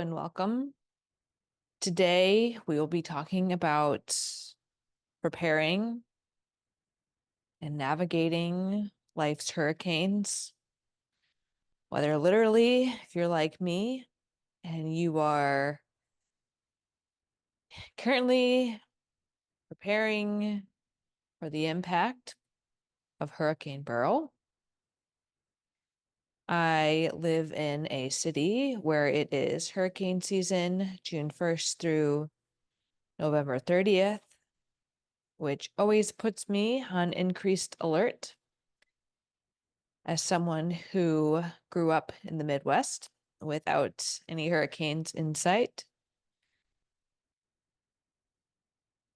and welcome. Today, we will be talking about preparing and navigating life's hurricanes. Whether literally, if you're like me and you are currently preparing for the impact of Hurricane Beryl. I live in a city where it is hurricane season, June 1st through November 30th, which always puts me on increased alert as someone who grew up in the Midwest without any hurricanes in sight.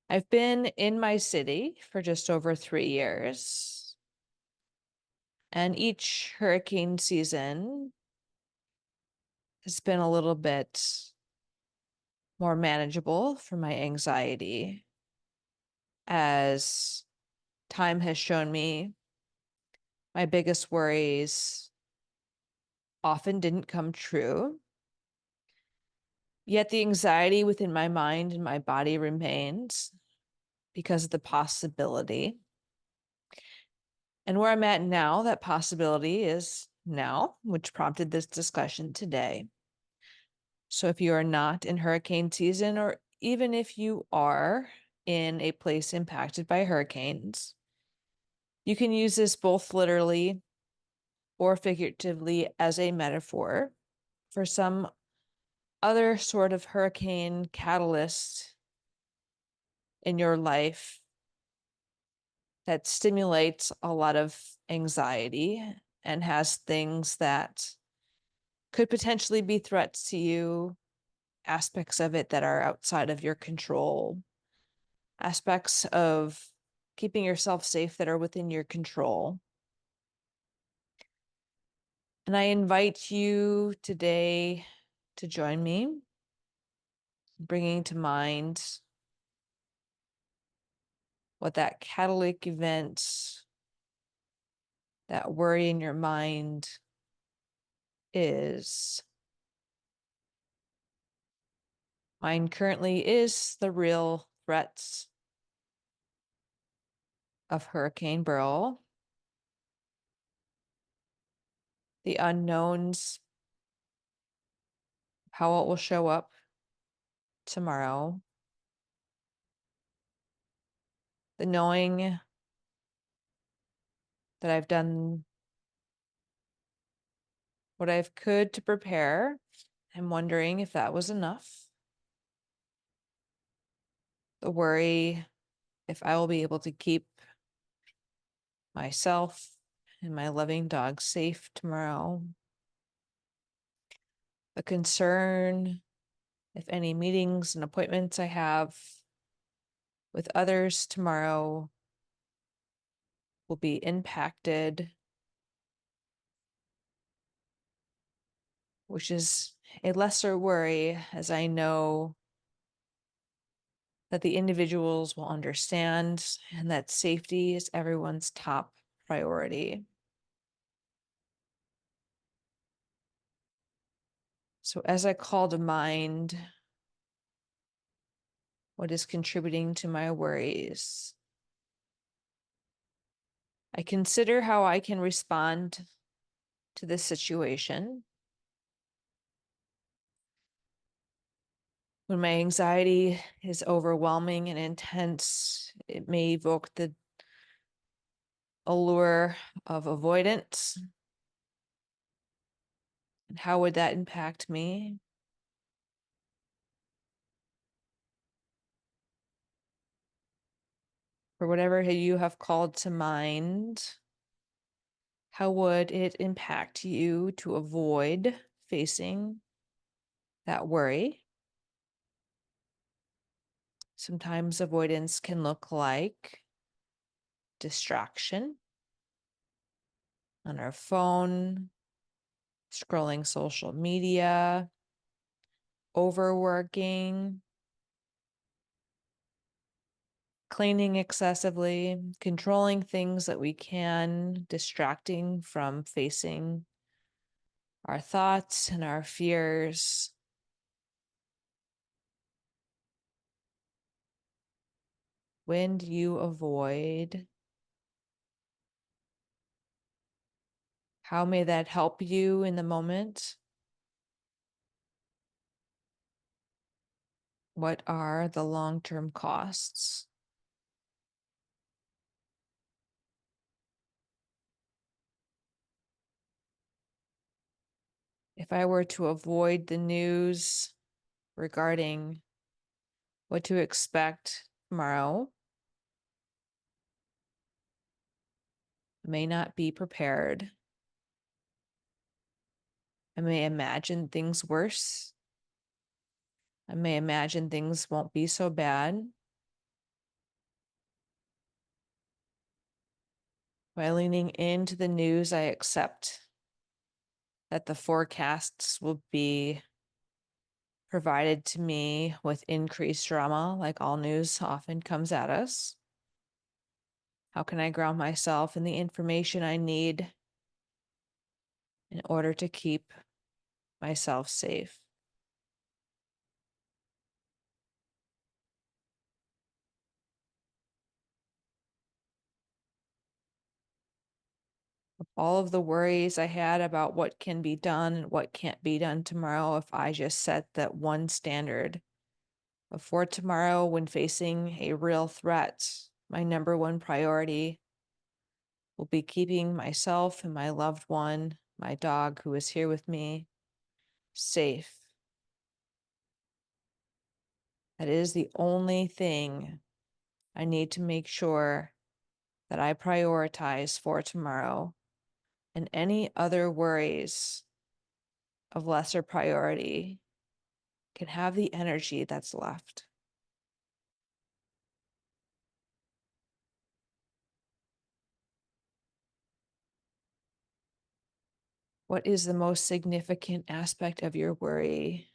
I've been in my city for just over 3 years, and each hurricane season has been a little bit more manageable for my anxiety, as time has shown me my biggest worries often didn't come true. Yet the anxiety within my mind and my body remains because of the possibility. And where I'm at now, that possibility is now, which prompted this discussion today. So if you are not in hurricane season, or even if you are in a place impacted by hurricanes, you can use this both literally or figuratively as a metaphor for some other sort of hurricane catalyst in your life that stimulates a lot of anxiety and has things that could potentially be threats to you, aspects of it that are outside of your control, aspects of keeping yourself safe that are within your control. And I invite you today to join me, bringing to mind what that catalytic event, that worry in your mind is. Mine currently is the real threats of Hurricane Beryl, the unknowns, how it will show up tomorrow, the knowing that I've done what I've could to prepare. I'm wondering if that was enough. The worry if I will be able to keep myself and my loving dog safe tomorrow. The concern if any meetings and appointments I have with others tomorrow will be impacted, which is a lesser worry, as I know that the individuals will understand and that safety is everyone's top priority. So as I call to mind what is contributing to my worries, I consider how I can respond to this situation. When my anxiety is overwhelming and intense, it may evoke the allure of avoidance. And how would that impact me? For whatever you have called to mind, how would it impact you to avoid facing that worry? Sometimes avoidance can look like distraction on our phone, scrolling social media, overworking, cleaning excessively, controlling things that we can, distracting from facing our thoughts and our fears. When do you avoid? How may that help you in the moment? What are the long-term costs? If I were to avoid the news regarding what to expect tomorrow, I may not be prepared. I may imagine things worse. I may imagine things won't be so bad. By leaning into the news, I accept that the forecasts will be provided to me with increased drama, like all news often comes at us. How can I ground myself in the information I need in order to keep myself safe? All of the worries I had about what can be done and what can't be done tomorrow, if I just set that one standard for tomorrow when facing a real threat, my number one priority will be keeping myself and my loved one, my dog who is here with me, safe. That is the only thing I need to make sure that I prioritize for tomorrow, and any other worries of lesser priority can have the energy that's left. What is the most significant aspect of your worry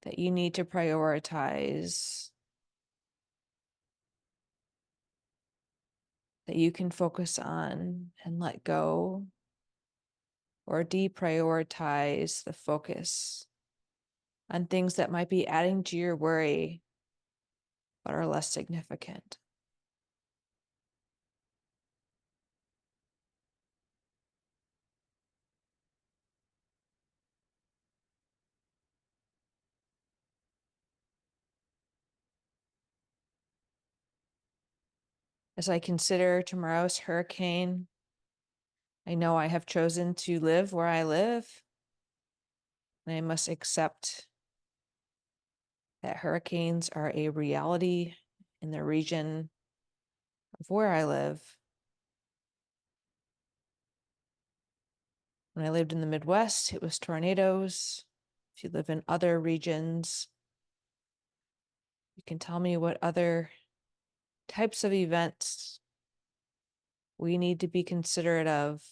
that you need to prioritize, that you can focus on and let go, or deprioritize the focus on things that might be adding to your worry but are less significant? As I consider tomorrow's hurricane, I know I have chosen to live where I live, and I must accept that hurricanes are a reality in the region of where I live. When I lived in the Midwest, it was tornadoes. If you live in other regions, you can tell me what other types of events we need to be considerate of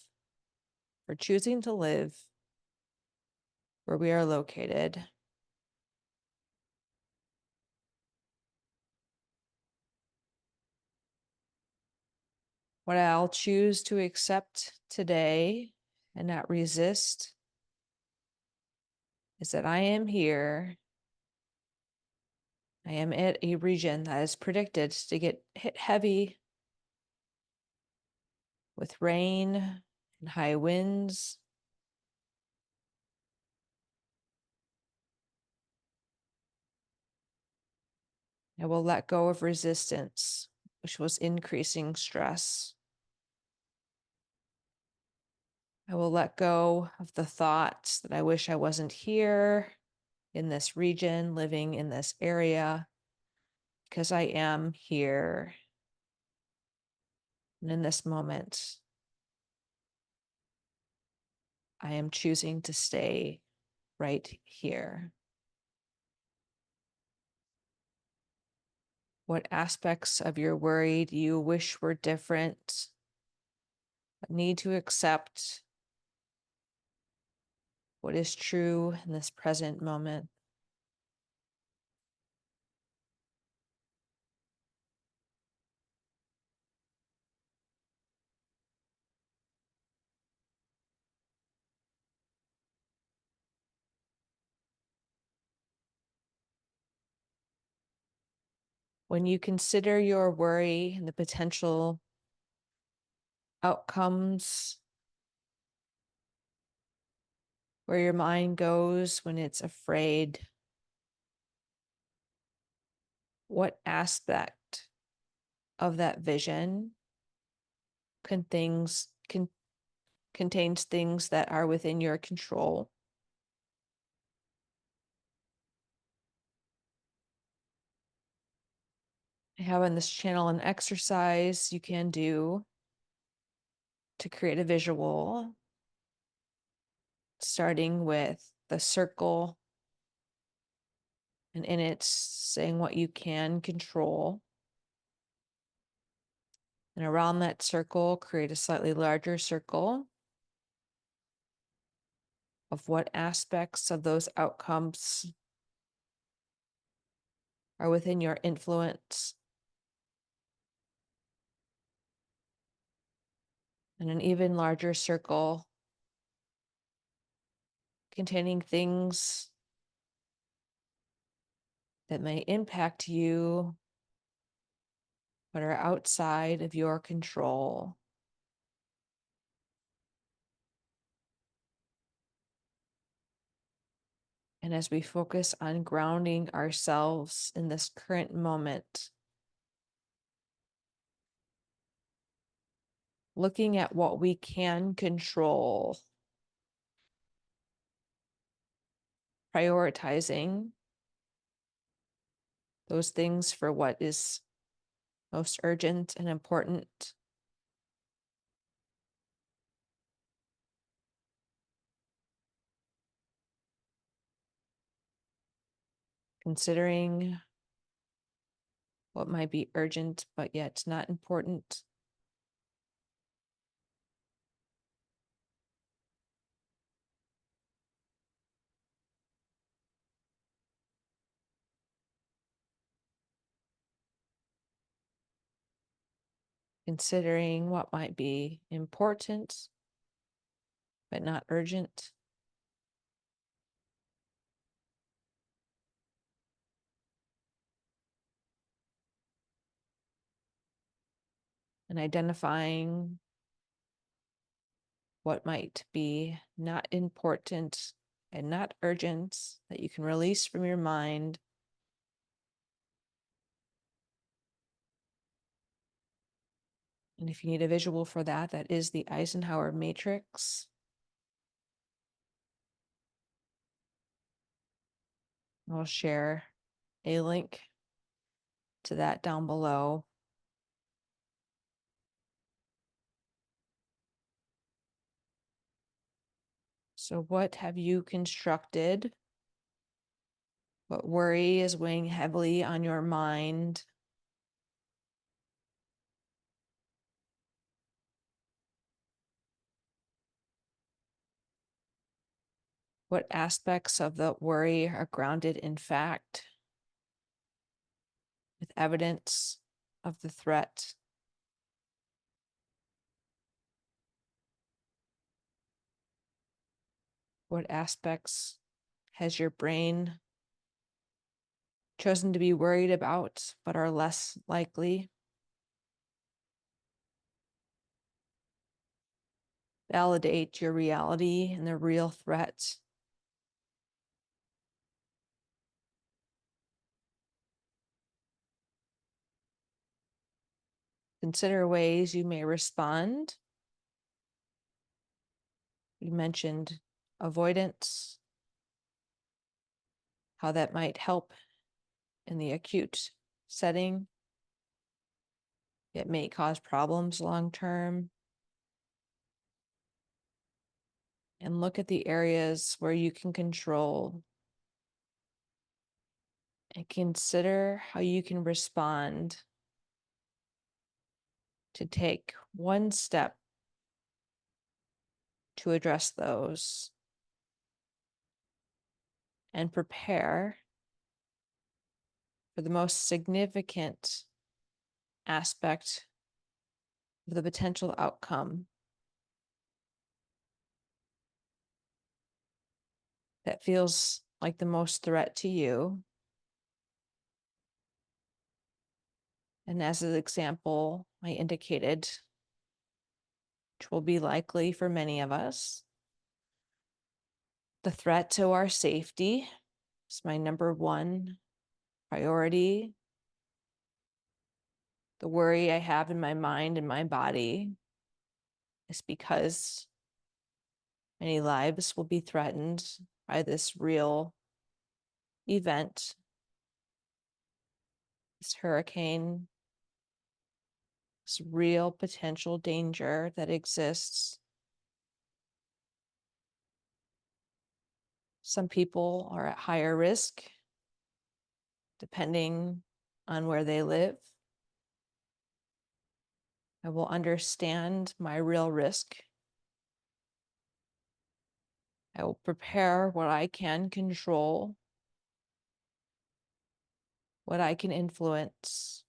for choosing to live where we are located. What I'll choose to accept today and not resist is that I am here. I am at a region that is predicted to get hit heavy with rain and high winds. I will let go of resistance, which was increasing stress. I will let go of the thoughts that I wish I wasn't here in this region, living in this area, because I am here. And in this moment, I am choosing to stay right here. What aspects of your worry do you wish were different, but need to accept what is true in this present moment? When you consider your worry and the potential outcomes, where your mind goes when it's afraid, what aspect of that vision contains things that are within your control? I have on this channel an exercise you can do to create a visual, starting with the circle, and in it saying what you can control. And around that circle, create a slightly larger circle of what aspects of those outcomes are within your influence. And an even larger circle containing things that may impact you but are outside of your control. And as we focus on grounding ourselves in this current moment, looking at what we can control, prioritizing those things for what is most urgent and important. Considering what might be urgent but yet not important. Considering what might be important but not urgent. And identifying what might be not important and not urgent that you can release from your mind. And if you need a visual for that, that is the Eisenhower matrix. I'll share a link to that down below. So what have you constructed? What worry is weighing heavily on your mind? What aspects of the worry are grounded in fact, with evidence of the threat? What aspects has your brain chosen to be worried about but are less likely? Validate your reality and the real threat. Consider ways you may respond. We mentioned avoidance, how that might help in the acute setting. It may cause problems long term. And look at the areas where you can control and consider how you can respond to take one step to address those and prepare for the most significant aspect of the potential outcome that feels like the most threat to you. And as an example, I indicated, which will be likely for many of us, the threat to our safety is my number one priority. The worry I have in my mind and my body is because many lives will be threatened by this real event, this hurricane, this real potential danger that exists. Some people are at higher risk depending on where they live. I will understand my real risk. I will prepare what I can control, what I can influence.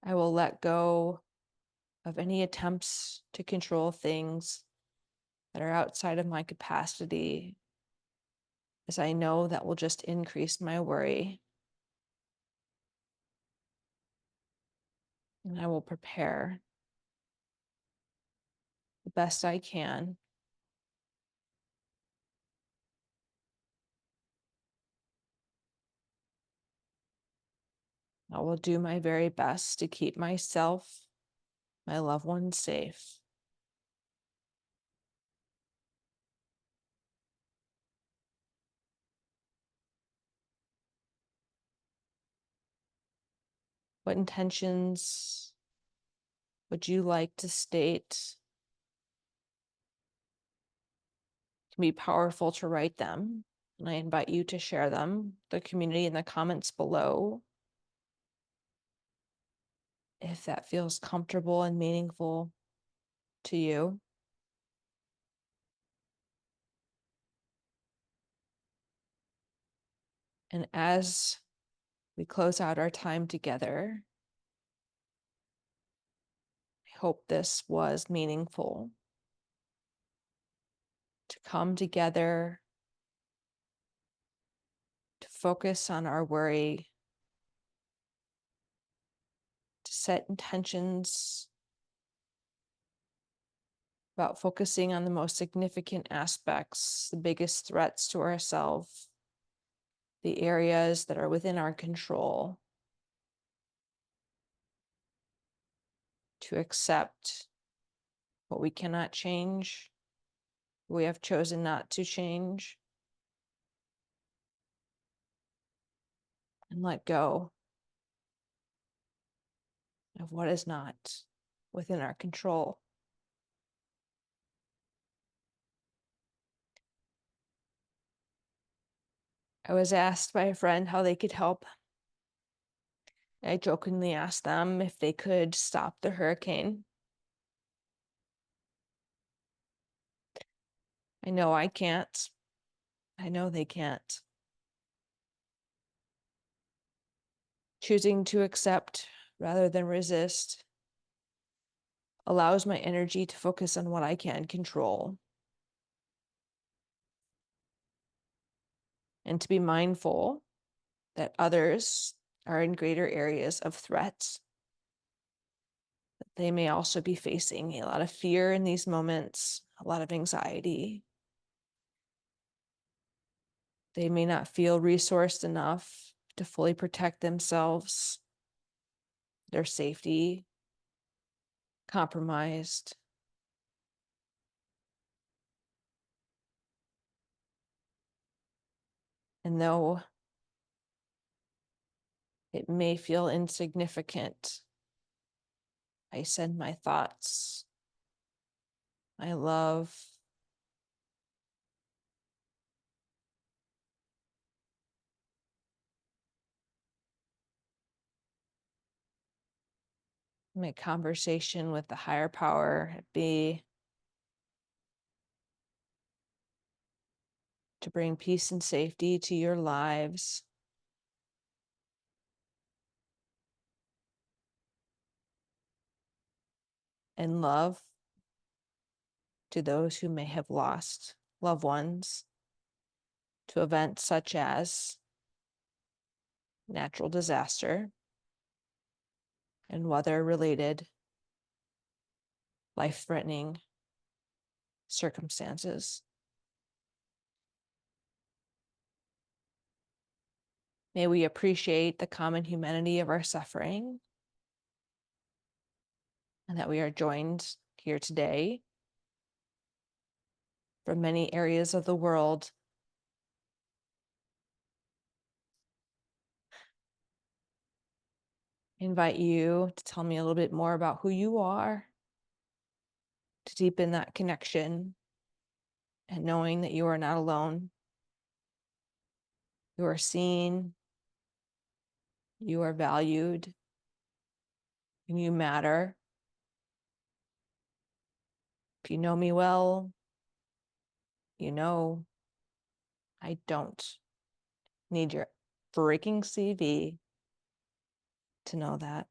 I will let go of any attempts to control things that are outside of my capacity, as I know that will just increase my worry. And I will prepare the best I can. I will do my very best to keep myself, my loved ones safe. What intentions would you like to state? It can be powerful to write them, and I invite you to share them, the community in the comments below, if that feels comfortable and meaningful to you. And as we close out our time together, I hope this was meaningful, to come together, to focus on our worry, to set intentions about focusing on the most significant aspects, the biggest threats to ourselves, the areas that are within our control, to accept what we cannot change, what we have chosen not to change, and let go of what is not within our control. I was asked by a friend how they could help. I jokingly asked them if they could stop the hurricane. I know I can't. I know they can't. Choosing to accept rather than resist allows my energy to focus on what I can control and to be mindful that others are in greater areas of threat. They may also be facing a lot of fear in these moments, a lot of anxiety. They may not feel resourced enough to fully protect themselves, their safety compromised. And though it may feel insignificant, I send my thoughts, my love, my conversation with the higher power be to bring peace and safety to your lives. And love to those who may have lost loved ones to events such as natural disaster, and weather-related, life-threatening circumstances. May we appreciate the common humanity of our suffering, and that we are joined here today from many areas of the world I invite you to tell me a little bit more about who you are, to deepen that connection and knowing that you are not alone. You are seen, you are valued, and you matter. If you know me well, you know I don't need your freaking CV to know that.